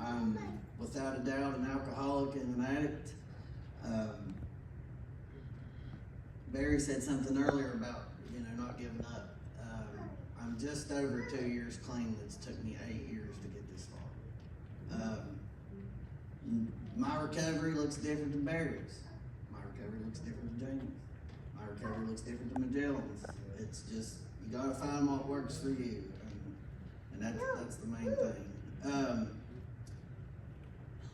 I'm without a doubt an alcoholic and an addict. Barry said something earlier about, not giving up. I'm just over 2 years clean. It's took me 8 years to get this far. My recovery looks different than Barry's. My recovery looks different than Jamie's. My recovery looks different than Magellan's. It's just, you gotta find what works for you. And that's the main thing.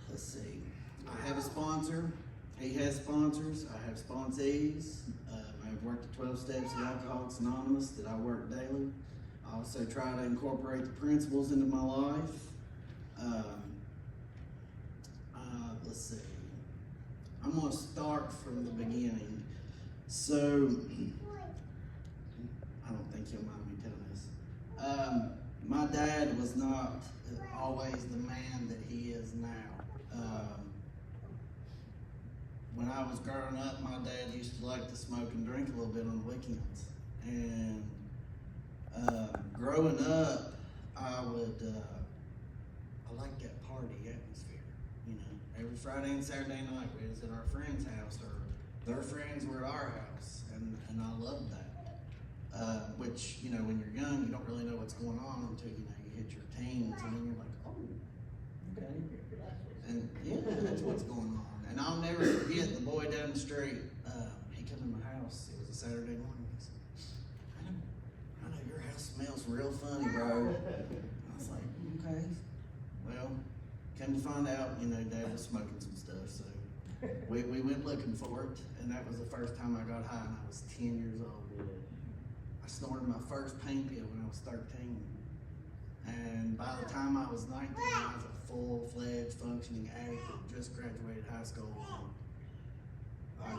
Let's see. I have a sponsor. He has sponsors. I have sponsees. I've worked at 12 Steps at Alcoholics Anonymous that I work daily. I also try to incorporate the principles into my life. Let's see. I'm going to start from the beginning. So, I don't think you'll mind me telling this. My dad was not always the man that he is now. When I was growing up, my dad used to like to smoke and drink a little bit on the weekends. And growing up, I liked that party atmosphere. Every Friday and Saturday night we was at our friend's house, or their friends were at our house, and I loved that. Which, when you're young, you don't really know what's going on until you hit your teens, and then you're like, oh, okay. And yeah, that's what's going on. And I'll never forget the boy down the street. He came in my house. It was a Saturday morning. He said, I know your house smells real funny, bro. I was like, okay. Well, come to find out, Dad was smoking some stuff. So we went looking for it. And that was the first time I got high, and I was 10 years old. I snorted my first pain pill when I was 13. And by the time I was 19, I was a full-fledged functioning addict that just graduated high school. I'll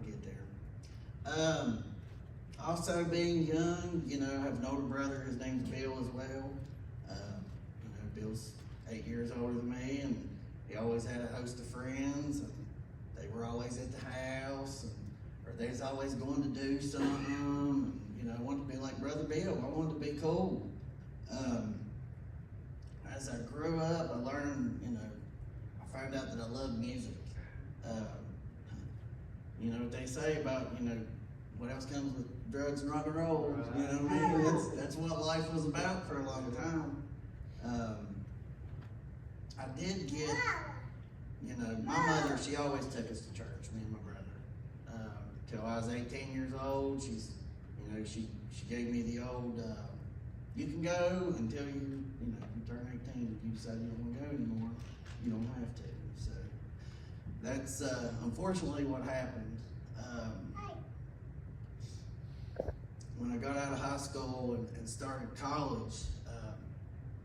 get there. Also being young, I have an older brother, his name's Bill as well. Bill's 8 years older than me, and he always had a host of friends, and they were always at the house, or they was always going to do something. I wanted to be like Brother Bill. I wanted to be cool. As I grew up, I learned, I found out that I love music. What they say about, what else comes with drugs and rock and roll. You know what I mean? That's what life was about for a long time. I did get, my mother, she always took us to church, me and my brother. Till I was 18 years old, she gave me the old, you can go until you turn 18. If you decide you don't want to go anymore, you don't have to. So that's unfortunately what happened. When I got out of high school and started college,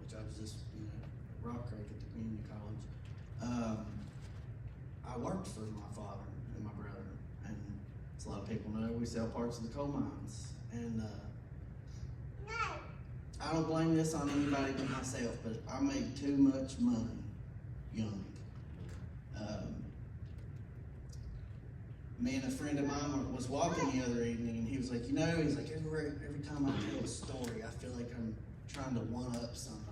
which I was just, at Rock Creek at the community college, I worked for my father and my brother, and as a lot of people know, we sell parts of the coal mines. And I don't blame this on anybody but myself, but I made too much money young. Me and a friend of mine was walking the other evening, and he was like, every time I tell a story, I feel like I'm trying to one-up somebody.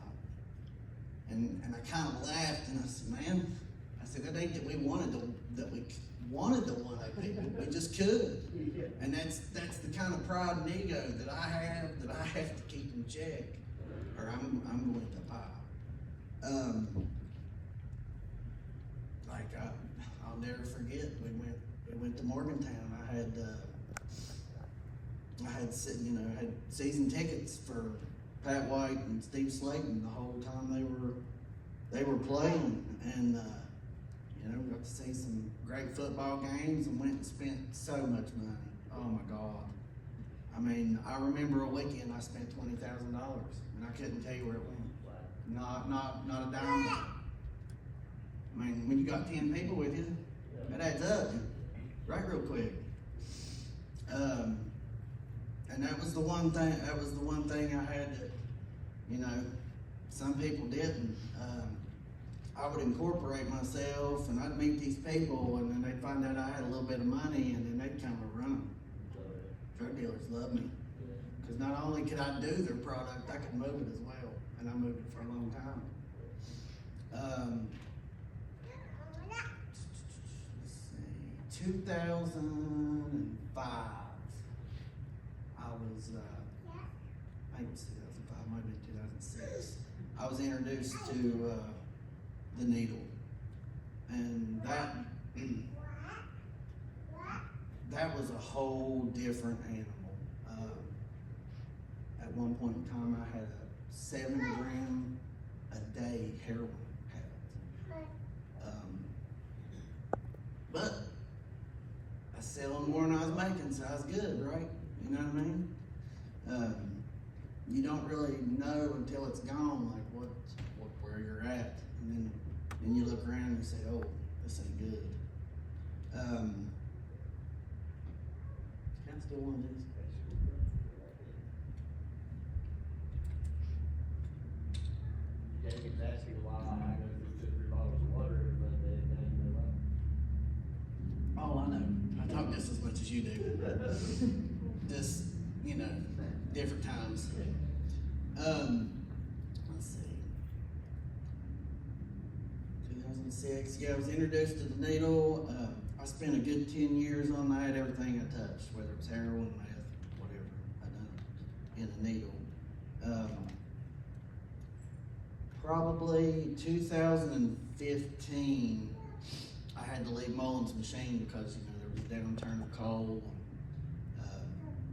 And I kind of laughed, and I said, man, that ain't that we wanted to one-up people. We just could. And that's the kind of pride and ego that I have to keep in check, or I'm going to pop. I'll never forget, we went to Morgantown. I had season tickets for Pat White and Steve Slayton the whole time they were playing, and got to see some great football games, and went and spent so much money. Oh my God! I mean, I remember a weekend I spent $20,000, and I couldn't tell you where it went. Not a dime. I mean, when you got 10 people with you, that adds up, right, real quick. And that was the one thing. I had to, some people didn't. I would incorporate myself, and I'd meet these people, and then they'd find out I had a little bit of money, and then they'd kind of run them. Drug dealers love me, because not only could I do their product, I could move it as well, and I moved smoked it for a long time. Let's see, 2005, I was, I think it was 2005, might have been 2006. I was introduced to the needle, and that was a whole different animal. At one point in time, I had a 7 gram a day heroin habit. But I was selling more than I was making, so I was good, right? You know what I mean? You don't really know until it's gone, like where you're at, and then you look around and you say, "Oh, this ain't good." Can I still one of these? Jake is asking why I go through 2 or 3 bottles of water every Monday and now you know why. Oh, I know. I talk just as much as you do. Just, different times. Let's see. 2006. Yeah, I was introduced to the needle. I spent a good 10 years on that. Everything I touched, whether it was heroin, meth, whatever, I done it in a needle. Probably 2015, I had to leave Mullins machine because there was a downturn of coal.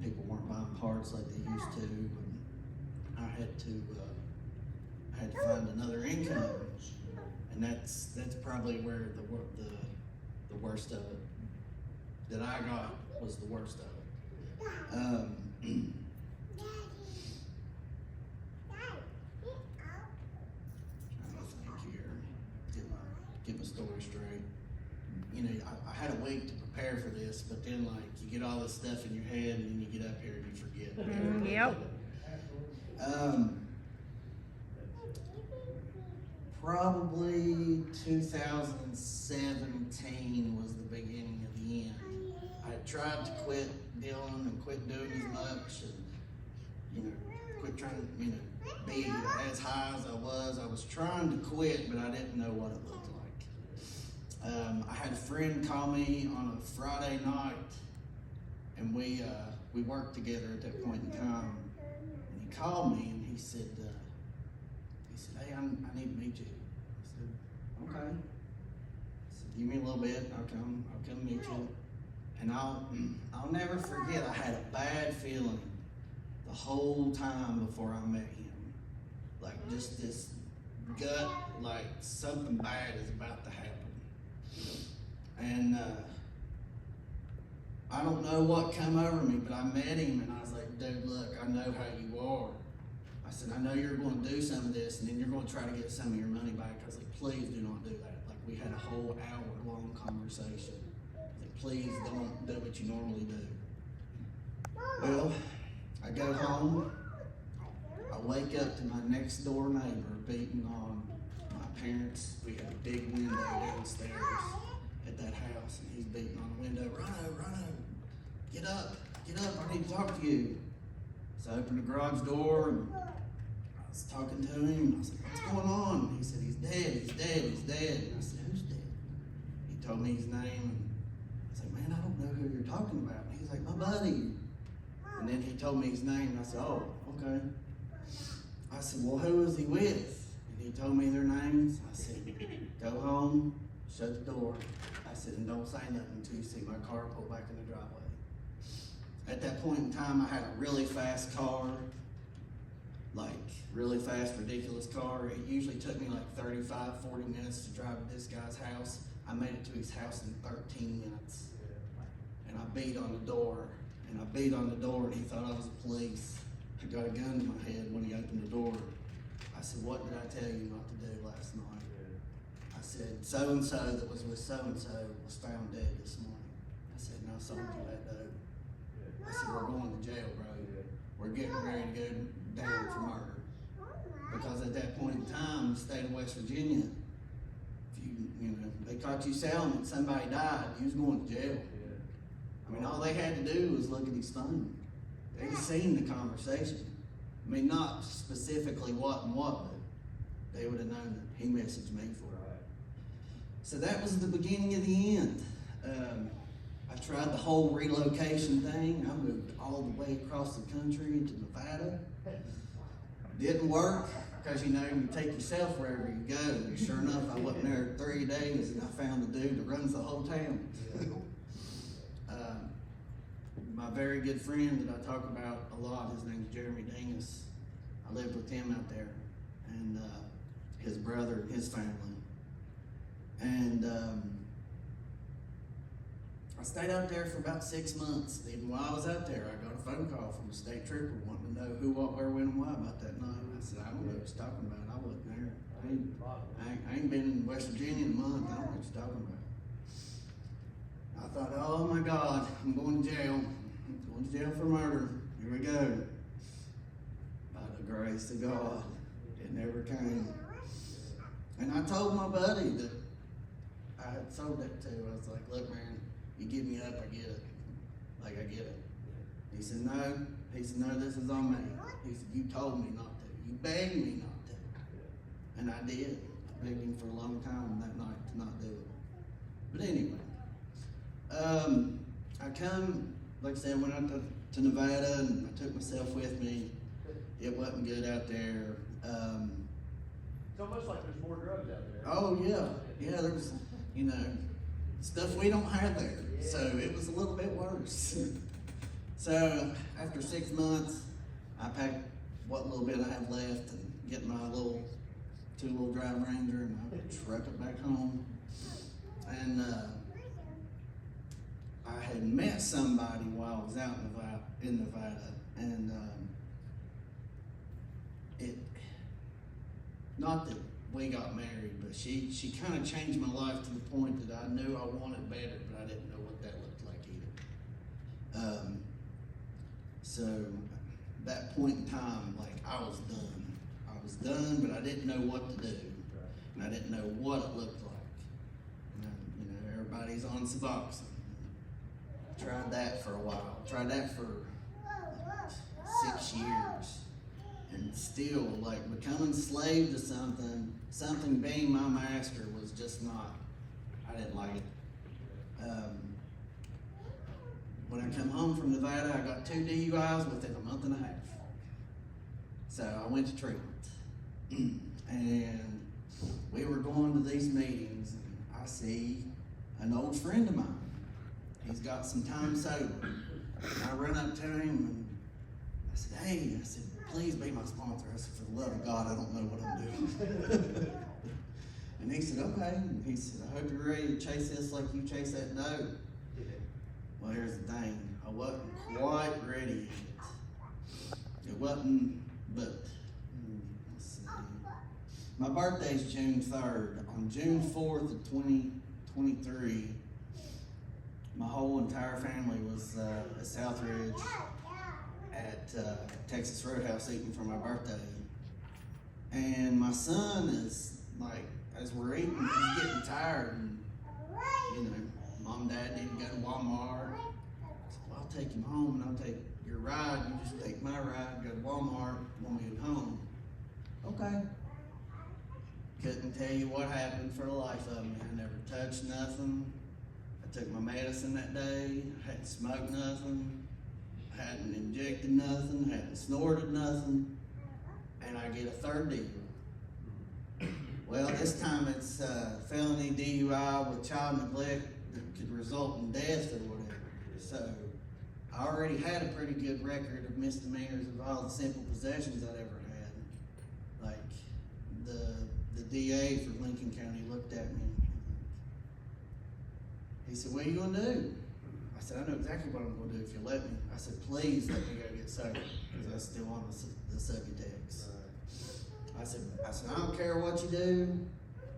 People weren't buying parts like they used to, and I had to find another income, and that's probably where the worst of it that I got was the worst of it. Get my story straight. I had a week to prepare for this, but then you get all this stuff in your head and then you get up here and you forget. Yep. Probably 2017 was the beginning of the end. I tried to quit dealing and quit doing as much and, quit trying to, be as high as I was. I was trying to quit, but I didn't know what it looked like. I had a friend call me on a Friday night, and we worked together at that point in time. And he called me and he said, "Hey, I need to meet you." I said, "Okay." He said, "Give me a little bit. I'll come meet you." And I'll never forget. I had a bad feeling the whole time before I met him. Just this gut, something bad is about to happen. And I don't know what came over me, but I met him and I was like, "Dude, look, I know how you are." I said, "I know you're going to do some of this and then you're going to try to get some of your money back." I was like, "Please do not do that." We had a whole hour-long conversation. I was like, "Please don't do what you normally do." Well, I go home. I wake up to my next door neighbor beating on my parents. We had a big window downstairs at that house, and he's beating on the window. Rhino, get up, I need to talk to you." So I opened the garage door, and I was talking to him. I was like, "What's going on?" He said, "He's dead. And I said, "Who's dead?" He told me his name, and I was like, "Man, I don't know who you're talking about." And he's like, "My buddy." And then he told me his name, and I said, "Oh, okay." I said, "Well, who is he with?" And he told me their names. I said, "Go home, shut the door." I said, "And don't say nothing until you see my car pull back in the driveway." At that point in time, I had a really fast car, really fast, ridiculous car. It usually took me 35, 40 minutes to drive to this guy's house. I made it to his house in 13 minutes. And I beat on the door, and he thought I was the police. I got a gun to my head when he opened the door. I said, "What did I tell you not to do last night?" I said, "So-and-so that was with so-and-so was found dead this morning." I said, "No, someone to that dude." I said, "We're going to jail, bro. We're getting ready to go down for murder." Because at that point in time, in the state of West Virginia, if they caught you selling it, somebody died, you was going to jail. All they had to do was look at his phone. They'd seen the conversation. Not specifically what and what, but they would have known that he messaged me for it. Right. So that was the beginning of the end. I tried the whole relocation thing. I moved all the way across the country to Nevada. Didn't work, because you know, you take yourself wherever you go. And sure enough, I wasn't there 3 days, and I found the dude that runs the whole town. My very good friend that I talk about a lot, his name's Jeremy Dingus. I lived with him out there, and his brother, his family. And I stayed out there for about 6 months. Even while I was out there, I got a phone call from a state trooper wanting to know who, what, where, when, and why about that night. I said, I don't know what you're talking about. I wasn't there. I ain't been in West Virginia in a month. I don't know what you're talking about. I thought, oh my God, I'm going to jail. I'm going to jail for murder. Here we go. By the grace of God, it never came. And I told my buddy that I had sold that to. I was like, look, man, you give me up, I get it. Like, I get it. He said, no. He said, no, this is on me. He said, you told me not to. You begged me not to. And I did. I begged him for a long time that night to not do it. But anyway, I come, like I said, I went out to Nevada, and I took myself with me. It wasn't good out there. It's almost like there's more drugs out there. Oh yeah, yeah. There was, you know, stuff we don't have there, so it was a little bit worse. So after 6 months, I packed what little bit I have left and get my little 2-wheel drive Ranger, and I truck it back home. And I had met somebody while I was out in Nevada, and not that we got married, but she kind of changed my life to the point that I knew I wanted better, but I didn't know what that looked like either. So that point in time, like, I was done. I was done, but I didn't know what to do, and I didn't know what it looked like. And, you know, everybody's on Suboxone. Tried that for a while. Tried that for 6 years. And still, like, becoming slave to something being my master was just not, I didn't like it. When I come home from Nevada, I got 2 DUIs within a month and a half. So I went to treatment. And we were going to these meetings, and I see an old friend of mine. He's got some time sober. And I run up to him, and I said, hey, I said, please be my sponsor. I said, for the love of God, I don't know what I'm doing. And he said, okay. And he said, I hope you're ready to chase this like you chase that doe. Well, here's the thing. I wasn't quite ready yet. It wasn't, but let's see. My birthday's June 3rd. On June 4th of 2023, my whole entire family was at Southridge at Texas Roadhouse eating for my birthday. And my son is like, as we're eating, he's getting tired, and you know, Mom and Dad need to go to Walmart. I said, well, I'll take him home, and I'll take your ride. You just take my ride, go to Walmart, we'll move home. Okay. Couldn't tell you what happened for the life of me. I never touched nothing. I took my medicine that day, hadn't smoked nothing, hadn't injected nothing, hadn't snorted nothing, and I get a third DUI. Well, this time it's felony DUI with child neglect that could result in death or whatever. So I already had a pretty good record of misdemeanors of all the simple possessions I'd ever had. Like the DA for Lincoln County looked at me. He said, what are you gonna do? I said, I know exactly what I'm gonna do if you let me. I said, please let me go get sober, because I was still on the Subutex. I said, I don't care what you do.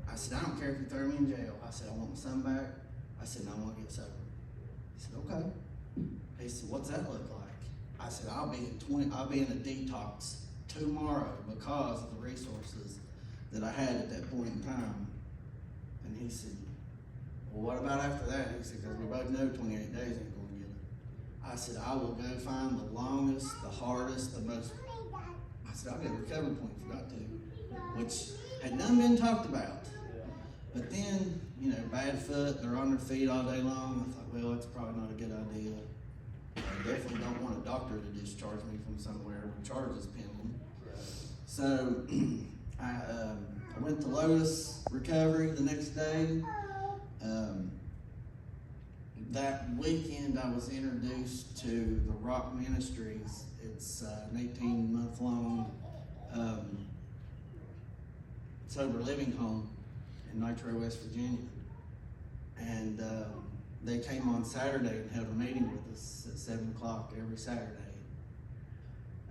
I said, I don't care if you throw me in jail. I said, I want my son back. I said, I want to get sober. He said, okay. He said, what's that look like? I said, I'll be in a detox tomorrow because of the resources that I had at that point in time. And he said, well, what about after that? He said, because we both know 28 days ain't going to get it. I said, I will go find the longest, the hardest, the most. I said, I'll get a recovery point if I got to. Which had none been talked about. But then, you know, bad foot, they're on their feet all day long. I thought, well, it's probably not a good idea. I definitely don't want a doctor to discharge me from somewhere with charges pending. So I went to Lotus Recovery the next day. That weekend I was introduced to the Rock Ministries. It's an 18-month-long sober living home in Nitro, West Virginia. And they came on Saturday and held a meeting with us at 7 o'clock every Saturday.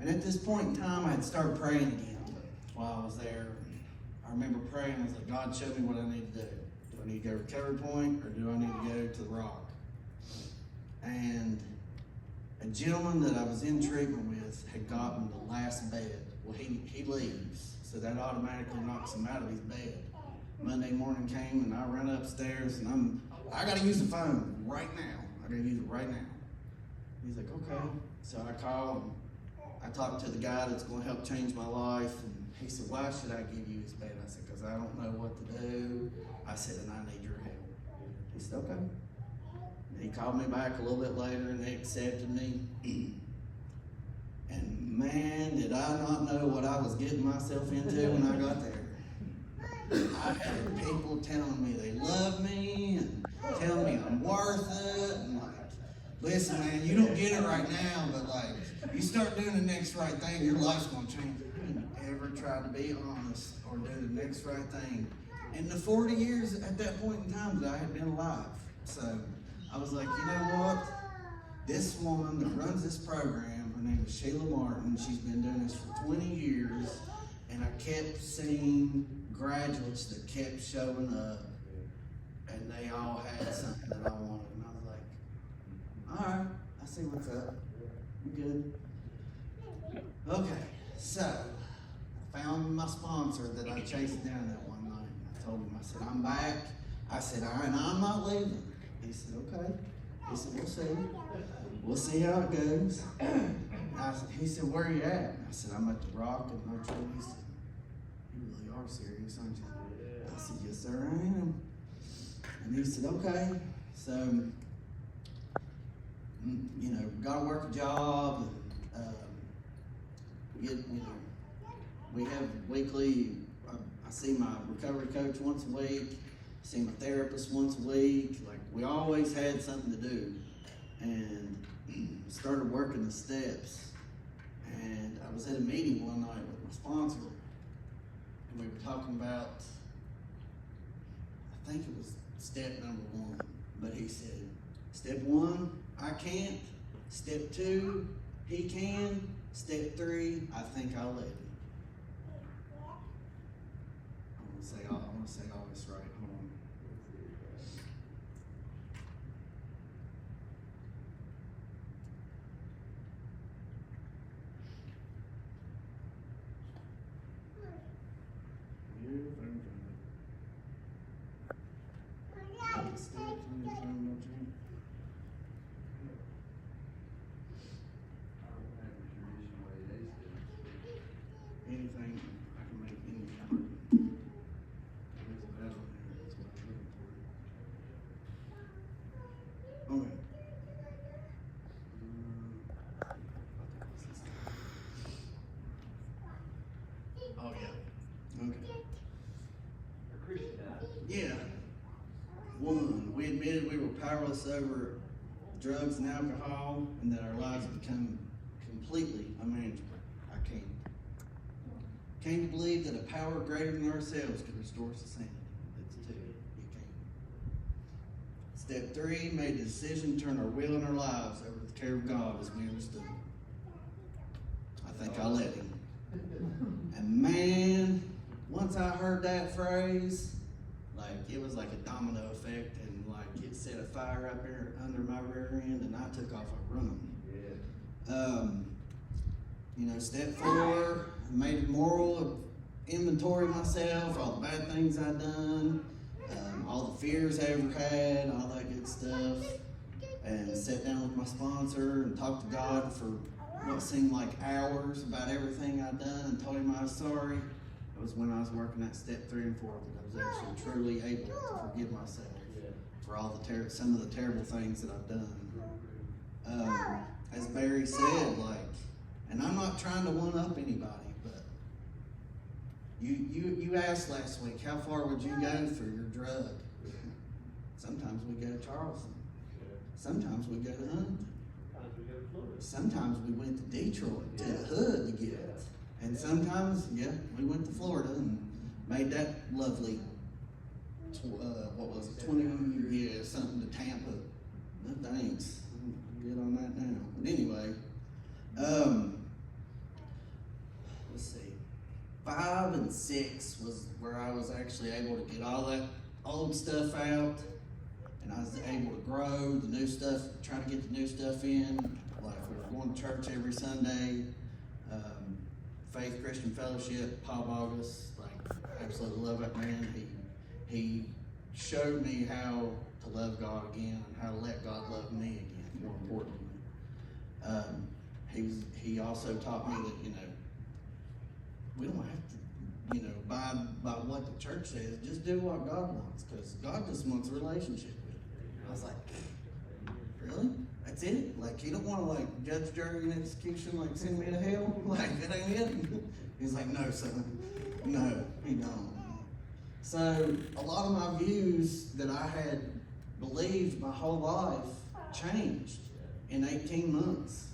And at this point in time, I had started praying again while I was there. I remember praying, I was like, God, show me what I need to do. Do I need to go to Recovery Point, or do I need to go to the Rock? And a gentleman that I was in treatment with had gotten the last bed. Well, he leaves, so that automatically knocks him out of his bed. Monday morning came, and I ran upstairs, and I gotta use the phone right now. I gotta use it right now. He's like, okay. So I called, and I talked to the guy that's gonna help change my life, and he said, why should I give you his bed? I said, because I don't know what to do. I said, and I need your help. He said, okay. He called me back a little bit later, and they accepted me. And man, did I not know what I was getting myself into when I got there. I had people telling me they love me and telling me I'm worth it. And like, listen, man, you don't get it right now, but like, you start doing the next right thing, your life's gonna change. I never tried to be honest or do the next right thing in the 40 years at that point in time that I had been alive. So I was like, you know what? This woman that runs this program, her name is Sheila Martin. She's been doing this for 20 years, and I kept seeing graduates that kept showing up, and they all had something that I wanted. And I was like, all right, I see what's up. I'm good. Okay, so I found my sponsor that I chased down that one night. I told him, I said, I'm back. I said, all right, I'm not leaving. He said, okay. He said, we'll see. We'll see how it goes. He said, where are you at? I said, I'm at the Rock in Nitro. He said, you really are serious, aren't you? I said, yes, sir, I am. And he said, okay. So, you know, got to work a job. And, we have weekly, I see my recovery coach once a week. See my therapist once a week. Like, we always had something to do. And started working the steps. And I was at a meeting one night with my sponsor, and we were talking about, I think it was step number 1. But he said, step 1, I can't. Step 2, he can. Step 3, I think I'll let him. I want to say all this right. Hold on. Anything, I can make any card. There's a bell in there, that's what I'm looking for. Okay. Oh, yeah. Okay. Yeah. 1, we admitted we were powerless over drugs and alcohol, and that our lives become completely unmanageable. I came to believe that a power greater than ourselves could restore us to sanity. That's 2. You came. Step 3, made the decision to turn our will and our lives over to the care of God as we understood. I think I let him. And man, once I heard that phrase, like, it was like a domino effect, and like it set a fire up there under my rear end, and I took off a run. Step 4, I made a moral inventory of myself, all the bad things I'd done, all the fears I ever had, all that good stuff, and sat down with my sponsor and talked to God for what seemed like hours about everything I'd done, and told him I was sorry. was when I was working at step 3 and 4 that I was actually truly able to forgive myself for all the some of the terrible things that I've done. As Barry said, like, and I'm not trying to one up anybody, but you asked last week, how far would you go for your drug? Sometimes we go to Charleston. Sometimes we go to Huntington. Sometimes we went to Detroit, to the hood to get it. And sometimes, we went to Florida and made that lovely, what was it, 20, something to Tampa. No thanks. I'm good on that now. But anyway, let's see. 5 and 6 was where I was actually able to get all that old stuff out. And I was able to grow the new stuff, try to get the new stuff in. Like we were going to church every Sunday. Faith Christian Fellowship, Paul August, like absolutely love that man. He showed me how to love God again and how to let God love me again, more importantly. He also taught me that, we don't have to, by what the church says, just do what God wants, because God just wants a relationship with you. I was like, really? That's it? Like, you don't want to, like, judge, jury, and execution, like, send me to hell? Like, that ain't it? He's like, no, son. No, he don't. So, a lot of my views that I had believed my whole life changed in 18 months.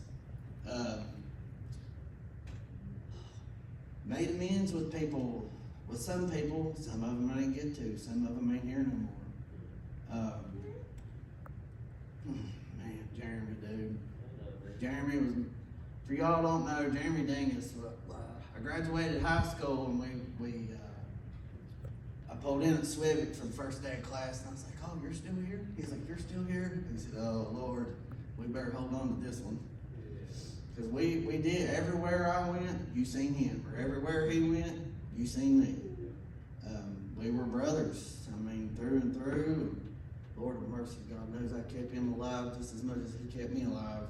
Made amends with people, with some people. Some of them I didn't get to. Some of them ain't here no more. Man, Jeremy, dude. Jeremy was, for y'all don't know, Jeremy Dingus, I graduated high school and I pulled in at Swivic for the first day of class and I was like, oh, you're still here? He's like, you're still here? He said, oh, Lord, we better hold on to this one. Because we did, everywhere I went, you seen him. Or everywhere he went, you seen me. We were brothers, through and through. And Lord of mercy, God knows I kept him alive just as much as he kept me alive.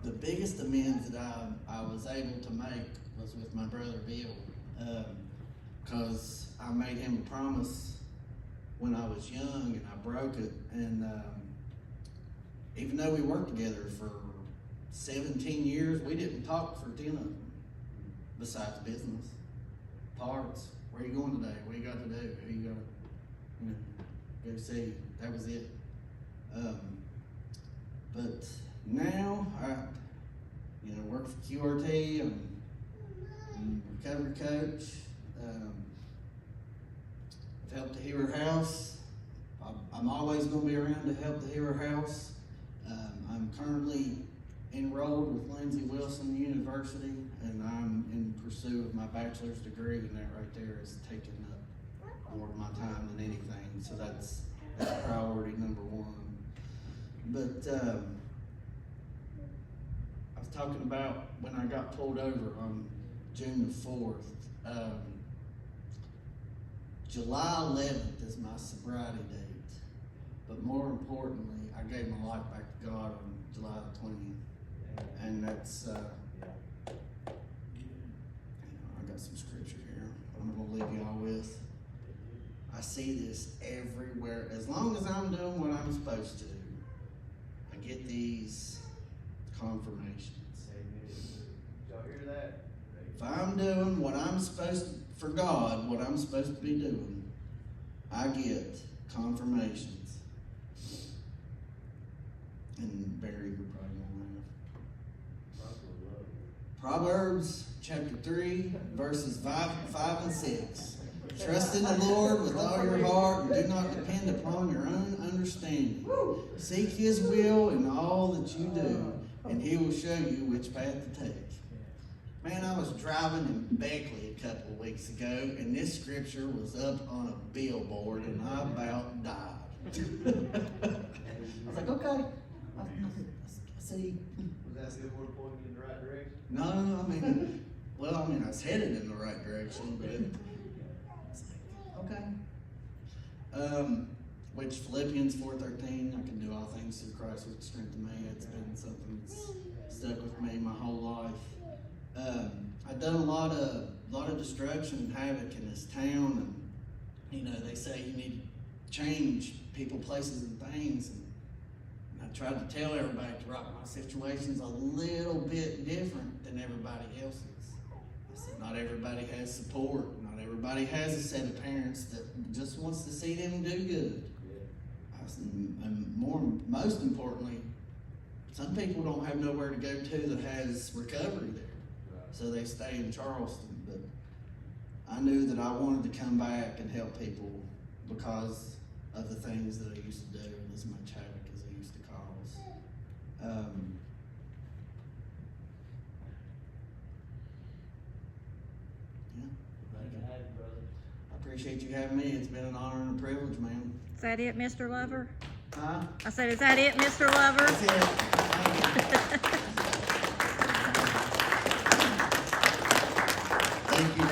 The biggest amends that I was able to make was with my brother Bill. Because I made him a promise when I was young and I broke it. And even though we worked together for 17 years, we didn't talk for 10 of them, besides business, parts. Where you going today? What you got to do? Who you got to go see? That was it. But now I, work for QRT. I'm a recovery coach. I've helped the Hero House. I'm always going to be around to help the Hero House. I'm currently enrolled with Lindsey Wilson University, and I'm in pursuit of my bachelor's degree, and that right there is taking up more of my time than anything. So that's priority number one. But I was talking about when I got pulled over on June the 4th. July 11th is my sobriety date. But more importantly, I gave my life back to God on July the 20th. And that's, I got some scripture here I'm going to leave y'all with. I see this everywhere. As long as I'm doing what I'm supposed to, I get these confirmations. Y'all hear that? If I'm doing what I'm supposed to, for God, what I'm supposed to be doing, I get confirmations. And Barry, you're probably going to laugh. Proverbs chapter 3, verses 5 and 6. Trust in the Lord with all your heart and do not depend upon your own understanding. Seek his will in all that you do, and he will show you which path to take. Man, I was driving in Beckley a couple of weeks ago, and this scripture was up on a billboard, and I about died. I was like, okay. I see. Was that still one pointing in the right direction? No, I was headed in the right direction, but it's like, okay. Which Philippians 4:13, I can do all things through Christ which strengthens me. It's been something that's stuck with me my whole life. I've done a lot of destruction and havoc in this town, and they say you need to change people, places, and things. And I tried to tell everybody to rock my situation's a little bit different than everybody else's. I said not everybody has support. Not everybody has a set of parents that just wants to see them do good. I said, and most importantly, some people don't have nowhere to go to that has recovery there. So they stay in Charleston, but I knew that I wanted to come back and help people because of the things that I used to do and as much havoc as I used to cause. Glad to have you, brother. I appreciate you having me. It's been an honor and a privilege, man. Is that it, Mr. Lover? Huh? I said, is that it, Mr. Lover? That's it. Thank you. Thank you